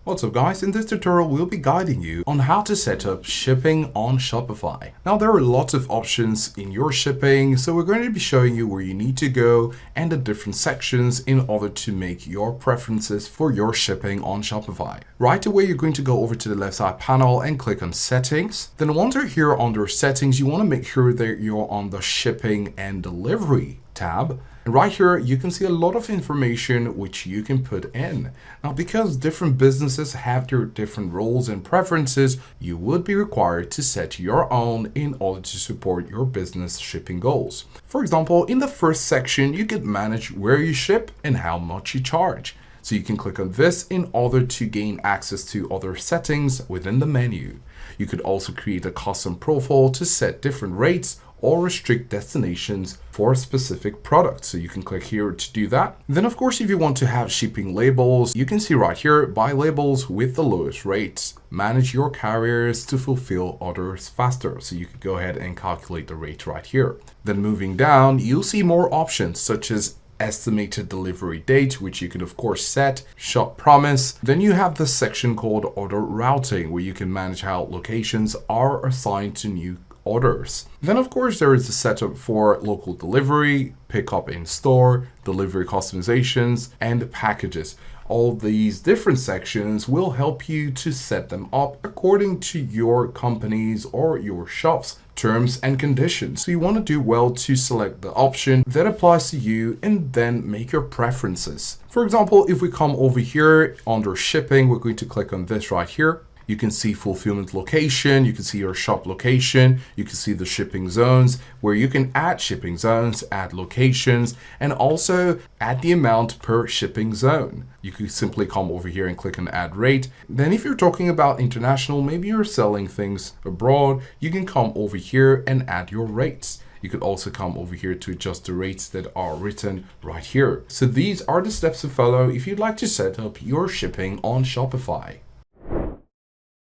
What's up guys, in this tutorial we'll be guiding you on how to set up shipping on Shopify. Now there are lots of options in your shipping, so we're going to be showing you where you need to go and the different sections in order to make your preferences for your shipping on Shopify. Right away you're going to go over to the left side panel and click on settings. Then once you're here under settings, you want to make sure that you're on the shipping and delivery tab. And right here, you can see a lot of information which you can put in. Now, because different businesses have their different roles and preferences, you would be required to set your own in order to support your business shipping goals. For example, in the first section, you could manage where you ship and how much you charge. So you can click on this in order to gain access to other settings within the menu. You could also create a custom profile to set different rates or restrict destinations for specific products. So you can click here to do that. Then of course, if you want to have shipping labels, you can see right here, buy labels with the lowest rates, manage your carriers to fulfill orders faster. So you could go ahead and calculate the rate right here. Then moving down, you'll see more options such as estimated delivery date, which you can of course set, shop promise. Then you have this section called order routing, where you can manage how locations are assigned to new orders. Then of course there is the setup for local delivery, pickup in store, delivery customizations, and packages. All these different sections will help you to set them up according to your company's or your shop's terms and conditions. So you want to do well to select the option that applies to you and then make your preferences. For example, if we come over here under shipping, we're going to click on this right here. You can see fulfillment location, you can see your shop location, you can see the shipping zones where you can add shipping zones, add locations, and also add the amount per shipping zone. You could simply come over here and click on add rate. Then if you're talking about international, maybe you're selling things abroad, you can come over here and add your rates. You could also come over here to adjust the rates that are written right here. So these are the steps to follow if you'd like to set up your shipping on Shopify.